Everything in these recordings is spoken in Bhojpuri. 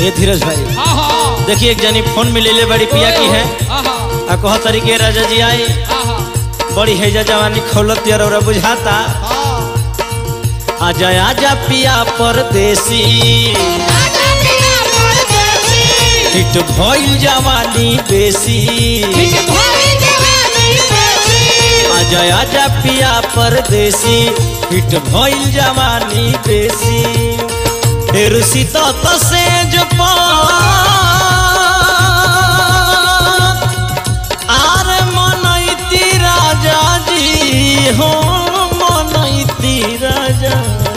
ये धीरज भाई देखिए एक जनी फोन में ले ले बड़ी पिया की है कह तरीके राजा जी आई बड़ी हैजा जवानी खोलत यार और बुझाता आजा आजा पिया परदेसी हिट भइल जवानी बेसी आजा आजा पिया परदेसी हिट भइल जवानी बेसी रुसी तो से जो आर मनैती राजा जी हो मनैती राजा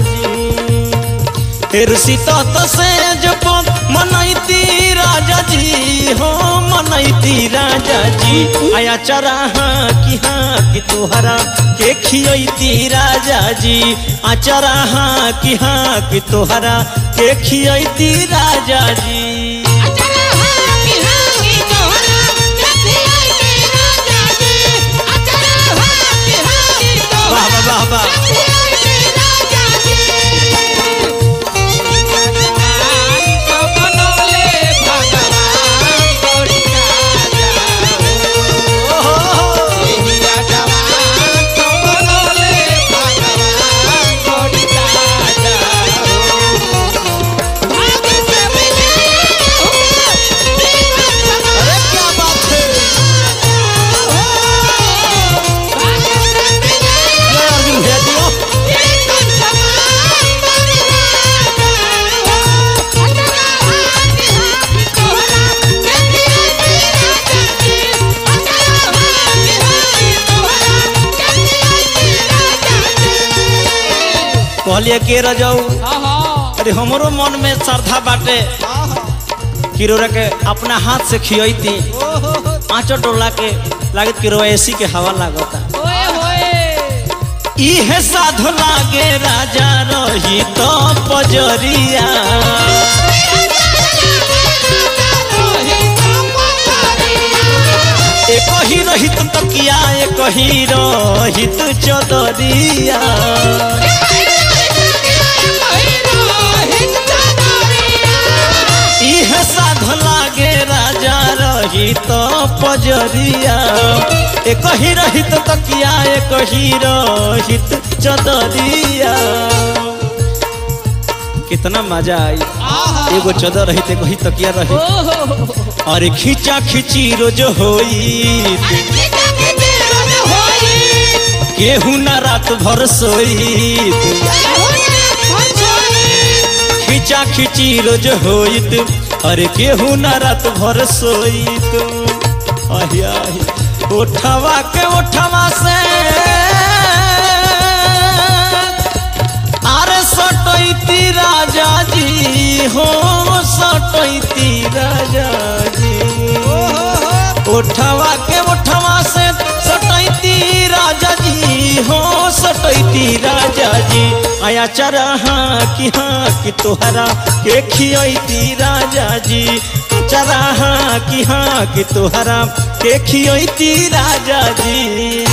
जी रुसी तो से जो मनैती राजा जी हो मनैती राजा जी आया चरा कि हाँ कि तोहरा के खियती राजा जी आचरा कि हाँ कि तोहरा के खियती राजा जी वाह वाह वाह कहलिए के रजाऊ अरे हमरो मन में श्रद्धा बाटे किरोरा के अपना हाथ से खियती पांचों टोला के लागत किरो एसी के हवा लागता इहे साधु लागे राजा रही तो पजरिया एक ही रहित तकिया एक ही रहित चदरिया साध लागे राजा रही तो पजरिया एक ही रहित तकिया एक ही रहित चदरिया कितना मजा आई एगो चदर रहित एक ही तकिया रही और खींचा खींची रोज होई केहू ना रात भर सोई खींचा खींची रोज होइत अरे केहू ना रात भर सोइत उठवा के उठवा से अरे सटैती राजा जी हो सटैती राजा जी उठवा के उठवा से सटैती राजा जी हो सटैती राजा जी आया चरा कि हाँ कि तोहरा के खियती राजा जी चरा कि हाँ कि तोहरा के खियती राजा जी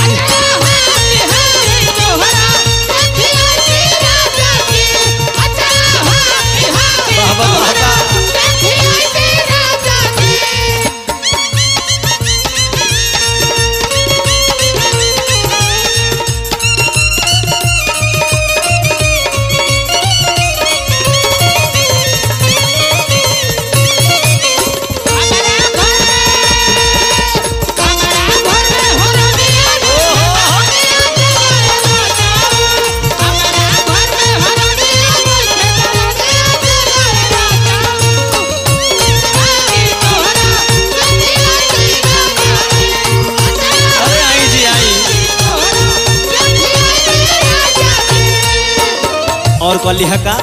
और कलिहा का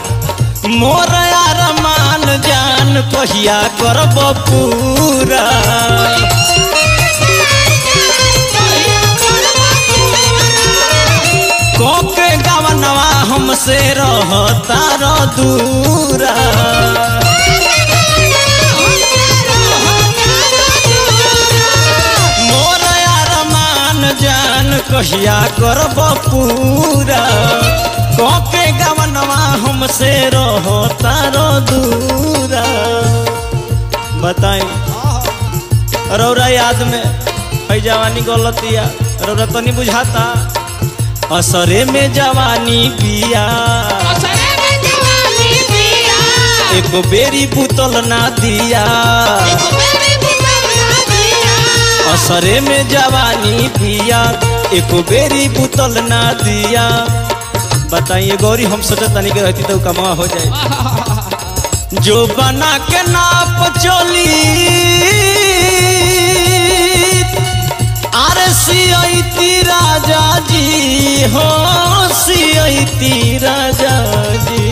मोर अरमान जान कहिया करब पूरा कोके गवनवा हमसे रहता दूरा मोर अरमान जान कहिया करब पूरा कोके गवनवा हमसे रहो तारो दूरा रौरा याद में है जवानी गलतिया रौरा तो नहीं बुझाता असरे में जवानी पिया एक बेरी बुतल ना दिया असरे में जवानी पिया एक बेरी बुतल ना दिया। बताइए गौरी हम सोचत तनी के रहती तो कमा हो जाए जो बना के नाप चोली अरे सियती राजा जी हो सियती राजा जी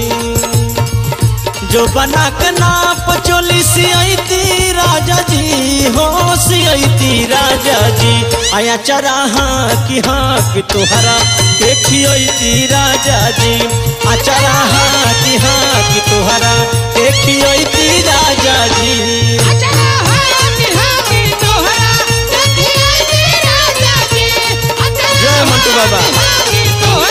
जो बना के नाप चोली सियती राजा जी हो सियती राजा जी आया चराहा की हाँ कि तोहरा के खियती राजा जी अचराहा की हाँ कि तोहरा के खियती राजा जी जय मंटू बाबा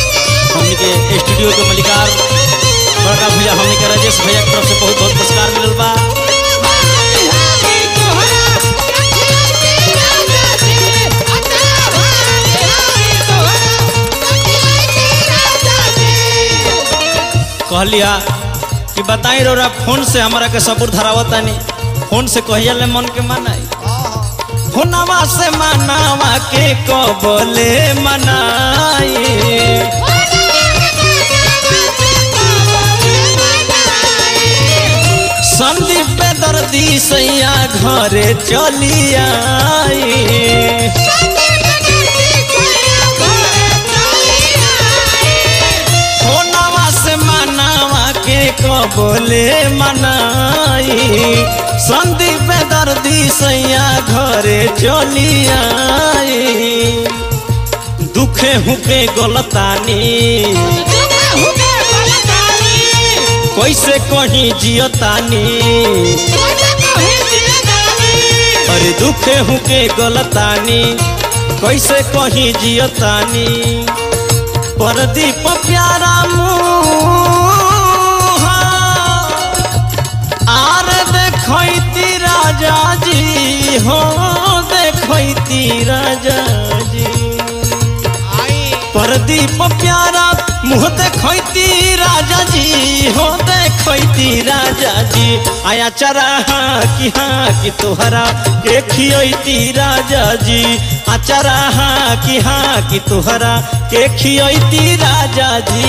स्टूडियो के मलिकार बड़ा भैया हमने के राजेश भैया की तरफ से बहुत बहुत पुरस्कार मिलल बा। कहलिया कि बताई रोरा फोन से हमारा के सबूर धरावतानी फोन से कहिया ले मन के मनाई फोनवा से मनावा के कबले मनाई संदीप पे दर्दी सैया घरे चली आई फोनवा से मनावा के कबले मनाई संदीप पे दर्दी सैया घरे चली आई दुखे हुके गलतानी कैसे कहीं जियतानी अरे दुखे हुके गलतानी कैसे कहीं जियतानी परदीप प्यारा मुहा आर देखती राजा जी हो देखती राजा जी परदीप प्यारा मुँह देखती राजा जी हो देखती राजा जी आया चराहा की हाँ कि तोहरा के खियती राजा जी अचराहा की हाँ कि तोहरा के खियती राजा जी।